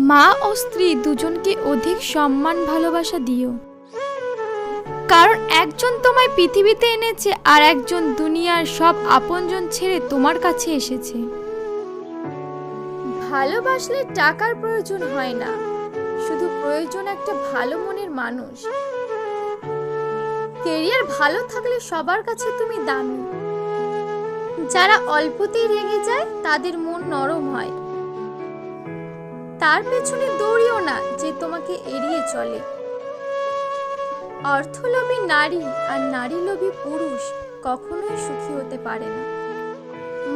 মা ও স্ত্রী দুজনকে অধিক সম্মান ভালোবাসা দিও, কারণ একজন তোমায় পৃথিবীতে এনেছে আর একজন দুনিয়ার সব আপনজন ছেড়ে তোমার কাছে এসেছে। ভালোবাসলে টাকার প্রয়োজন হয় না, শুধু প্রয়োজন একটা ভালো মনের মানুষ। ক্যারিয়ার ভালো থাকলে সবার কাছে তুমি দামি। যারা অল্পতেই রেগে যায় তাদের মন নরম হয়। তার পেছনে দৌড়িও না যে তোমাকে এড়িয়ে চলে। অর্থলোভী নারী আর নারীলোভী পুরুষ কখনোই সুখী হতে পারে না।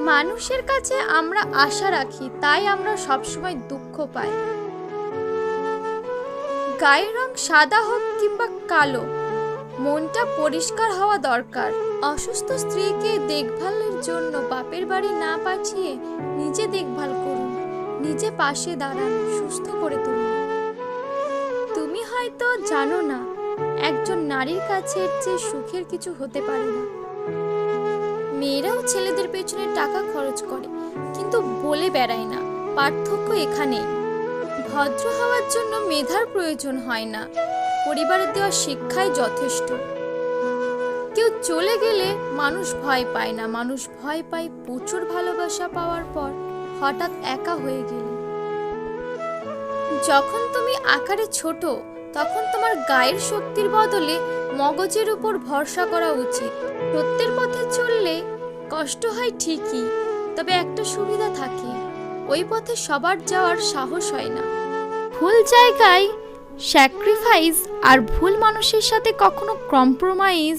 মানুষের কাছে আমরা আশা রাখি, তাই আমরা সবসময় দুঃখ পাই। গায়ের রং সাদা হোক কিংবা কালো, মনটা পরিষ্কার হওয়া দরকার। অসুস্থ স্ত্রীকে দেখভালের জন্য বাপের বাড়ি না পাঠিয়ে নিজে দেখভাল করুন, নিজে পাশে দাঁড়ান, সুস্থ করে তুলুন। তুমি হয়তো জানো না, একজন নারীর কাছে এর চেয়ে সুখের কিছু হতে পারে না। মেয়েরাও ছেলেদের পেছনে টাকা খরচ করে, কিন্তু বলে বেড়ায় না। পার্থক্য এখানেই। ভদ্র হওয়ার জন্য মেধার প্রয়োজন হয় না, পরিবারের দেওয়া শিক্ষাই যথেষ্ট। কেউ চলে গেলে মানুষ ভয় পায় না, মানুষ ভয় পায় প্রচুর ভালোবাসা পাওয়ার পর হঠাৎ একা হয়ে গেলে। যখন তুমি আকারে ছোট, তখন তোমার গায়ের শক্তির বদলে মগজের উপর ভরসা করা উচিত। সত্যের পথে চললে কষ্ট হয় ঠিকই, তবে একটা সুবিধা থাকে, ওই পথে সবার যাওয়ার সাহস হয় না। ভুল জায়গায় স্যাক্রিফাইস আর ভুল মানুষের সাথে কখনো কম্প্রোমাইজ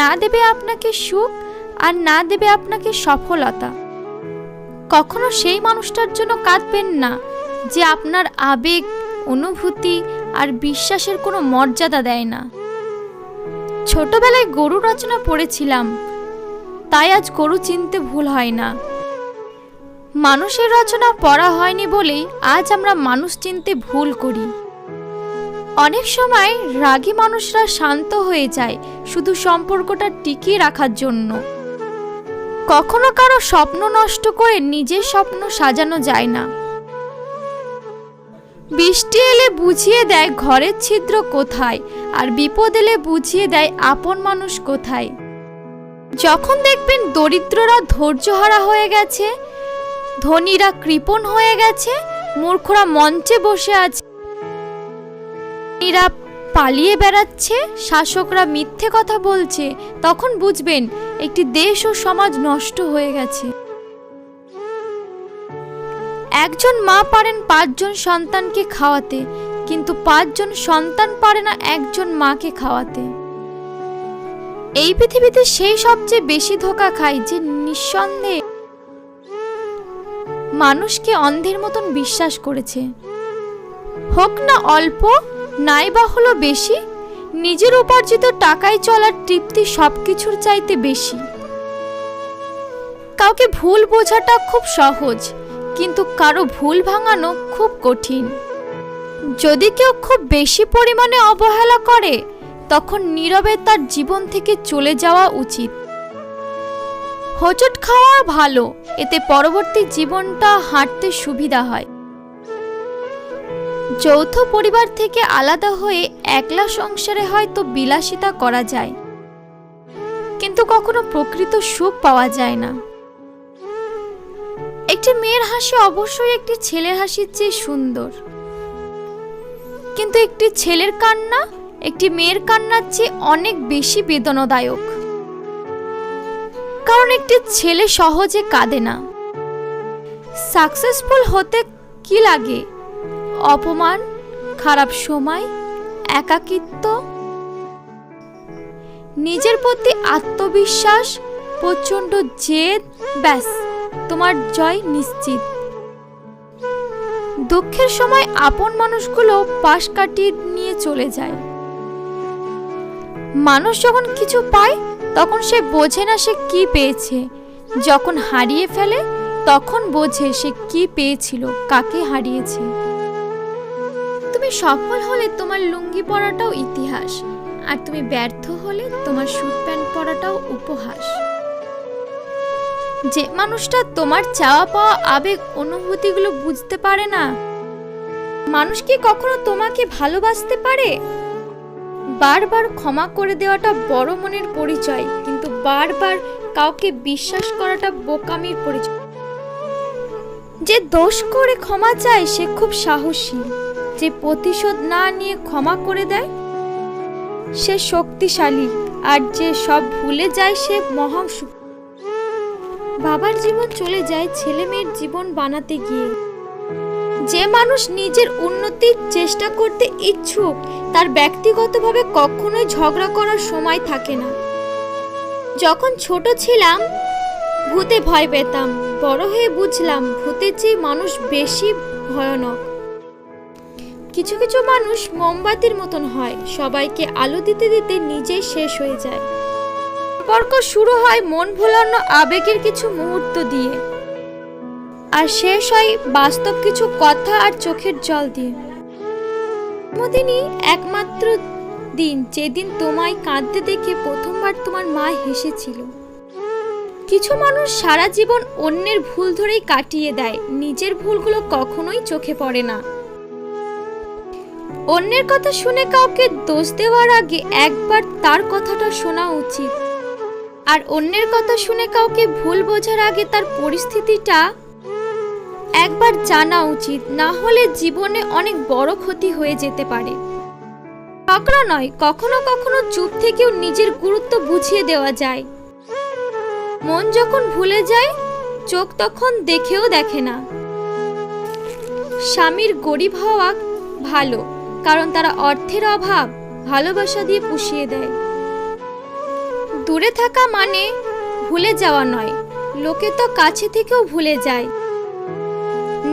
না দেবে আপনাকে সুখ, আর না দেবে আপনাকে সফলতা। কখনো সেই মানুষটার জন্য কাঁদবেন না যে আপনার আবেগ, অনুভূতি আর বিশ্বাসের কোনো মর্যাদা দেয় না। ছোটবেলায় গরু রচনা পড়েছিলাম, তাই আজ গরু চিনতে ভুল হয় না। মানুষের রচনা পড়া হয়নি বলেই আজ আমরা মানুষ চিনতে ভুল করি। অনেক সময় রাগী মানুষরা শান্ত হয়ে যায় শুধু সম্পর্কটা টিকিয়ে রাখার জন্য। কখনো কারো স্বপ্ন নষ্ট করে নিজের স্বপ্ন সাজানো যায় না। বৃষ্টি এলে বুঝিয়ে দেয় ঘরের ছিদ্র কোথায়, আর বিপদ এলে বুঝিয়ে দেয় আপন মানুষ কোথায়। যখন দেখবেন দরিদ্ররা ধৈর্যহারা হয়ে গেছে, ধনীরা কৃপণ হয়ে গেছে, মূর্খরা মঞ্চে বসে আছে, এরা পালিয়ে বেড়াচ্ছে, শাসকরা মিথ্যে কথা বলছে, তখন বুঝবেন একটি দেশ ও সমাজ নষ্ট হয়ে গেছে। একজন মা পারেন 5 জন সন্তানকে খাওয়াতে, কিন্তু 5 জন সন্তান পারে না একজন মাকে খাওয়াতে। এই পৃথিবীতে সেই সবচেয়ে বেশি ধোঁকা খায় যে নিঃসন্দেহে মানুষকে অন্ধের মতন বিশ্বাস করেছে। হোক না অল্প, নাই বা হলো বেশি, নিজের উপার্জিত টাকায় চলার তৃপ্তি সবকিছুর চাইতে বেশি। কাউকে ভুল বোঝাটা খুব সহজ, কিন্তু কারো ভুল ভাঙানো খুব কঠিন। যদি কেউ খুব বেশি পরিমাণে অবহেলা করে, তখন নীরবে তার জীবন থেকে চলে যাওয়া উচিত। হোঁচট খাওয়া ভালো, এতে পরবর্তী জীবনটা হাঁটতে সুবিধা হয়। যৌথ পরিবার থেকে আলাদা হয়ে একলা সংসারে হয়তো বিলাসিতা করা যায়, কিন্তু কখনো প্রকৃত সুখ পাওয়া যায় না। একটি মেয়ের হাসি অবশ্যই একটি ছেলের হাসির চেয়ে সুন্দর, কিন্তু একটি ছেলের কান্না একটি মেয়ের কান্নার চেয়ে অনেক বেশি বেদনাদায়ক। কারণ একটি ছেলে সহজে কাঁদে না। সাকসেসফুল হতে কি লাগে? অপমান, খারাপ সময়, একাকিত্ব, নিজের প্রতি আত্মবিশ্বাস, প্রচন্ড জেদ, ব্যাস তোমার জয় নিশ্চিত। দুঃখের সময় আপন মানুষগুলো পাশ কাটিয়ে নিয়ে চলে যায়। মানুষ যখন কিছু পায় তখন সে বোঝে না সে কি পেয়েছে, যখন হারিয়ে ফেলে তখন বোঝে সে কি পেয়েছিল, কাকে হারিয়েছে। তুমি সফল হলে তোমার লুঙ্গি পরাটাও ইতিহাস, আর তুমি ব্যর্থ হলে তোমার স্যুট প্যান্ট পরাটাও উপহাস। যে মানুষটা তোমার চাওয়া পাওয়া আবেগ অনুভূতিগুলো বুঝতে পারে না, মানুষ কি কখনো তোমাকে ভালোবাসতে পারে? বারবার ক্ষমা করে দেওয়াটা বড় মনের পরিচয়, কিন্তু বারবার কাউকে বিশ্বাস করাটা বোকামির পরিচয়। যে দোষ করে ক্ষমা চায় সে খুব সাহসী, যে প্রতিশোধ না নিয়ে ক্ষমা করে দেয় সে শক্তিশালী, আর যে সব ভুলে যায় সে মহাসুখ। বাবার জীবন চলে যায় ছেলে মেয়ের জীবন বানাতে গিয়ে। যে মানুষ নিজের উন্নতির চেষ্টা করতে ইচ্ছুক তার ব্যক্তিগতভাবে কখনোই ঝগড়া করার সময় থাকে না। যখন ছোট ছিলাম ভূতে ভয় পেতাম, বড় হয়ে বুঝলাম ভূতের চেয়ে মানুষ বেশি ভয়ানক। কিছু কিছু মানুষ মোমবাতির মতন হয়, সবাইকে আলো দিতে দিতে নিজেই শেষ হয়ে যায়। সম্পর্ক শুরু হয় মন ভোলানো আবেগের কিছু মুহূর্ত দিয়ে, আর শেষ হয় বাস্তব কিছু কথা আর চোখের জল দিয়ে। জন্মদিনই একমাত্র দিন যেদিন তোমায় কাঁদতে দেখে প্রথমবার তোমার মা হেসেছিল। কিছু মানুষ সারা জীবন অন্যের ভুল ধরেই কাটিয়ে দেয়, নিজের ভুলগুলো কখনোই চোখে পড়ে না। অন্যের কথা শুনে কাউকে দোষ দেওয়ার আগে একবার তার কথাটা শোনা উচিত, আর অন্যের কথা শুনে কাউকে ভুল বোঝার আগে তার পরিস্থিতিটা একবার জানা উচিত, না হলে জীবনে অনেক বড় ক্ষতি হয়ে যেতে পারে। ঝগড়া নয়, কখনো কখনো চুপ থেকেও নিজের গুরুত্ব বুঝিয়ে দেওয়া যায়। মন যখন ভুলে যায় চোখ তখন দেখেও দেখে না। স্বামীর গরিব হওয়া ভালো, কারণ তারা অর্থের অভাব ভালোবাসা দিয়ে পুষিয়ে দেয়। দূরে থাকা মানে ভুলে যাওয়া নয়, লোকে তো কাছে থেকেও ভুলে যায়।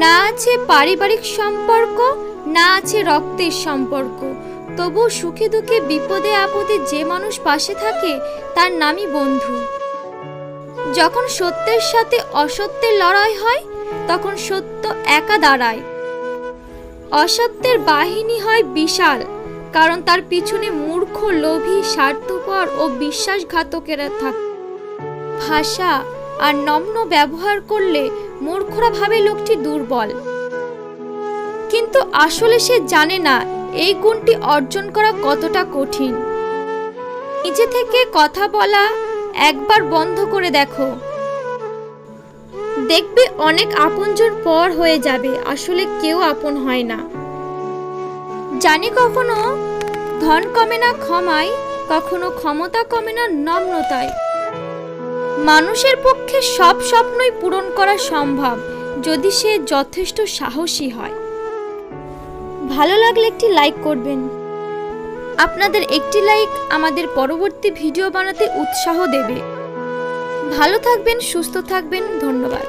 না আছে পারিবারিক সম্পর্ক, না আছে রক্তের সম্পর্ক, তবু সুখে দুঃখে বিপদে আপদে যে মানুষ পাশে থাকে তার নামই বন্ধু। যখন সত্যের সাথে অসত্যের লড়াই হয় তখন সত্য একা দাঁড়ায়। অসত্যের বাহিনী হয় বিশাল, কারণ তার পিছনে মূর্খ, লোভী, স্বার্থপর ও বিশ্বাসঘাতকেরা থাকে। ভাষা আর নম্র ব্যবহার করলে মূর্খরা ভাবে লোকটি দুর্বল, কিন্তু আসলে সে জানে না এই গুণটি অর্জন করা কতটা কঠিন। নিজে থেকে কথা বলা একবার বন্ধ করে দেখো, দেখবে অনেক আপনজন পর হয়ে যাবে, আসলে কেউ আপন হয় না। জানি কখনো ধন কমে না ক্ষমায়, কখনো ক্ষমতা কমে না নম্রতায়। মানুষের পক্ষে সব স্বপ্নই পূরণ করা সম্ভব যদি সে যথেষ্ট সাহসী হয়। ভালো লাগলে একটি লাইক করবেন। আপনাদের একটি লাইক আমাদের পরবর্তী ভিডিও বানাতে উৎসাহ দেবে। ভালো থাকবেন, সুস্থ থাকবেন, ধন্যবাদ।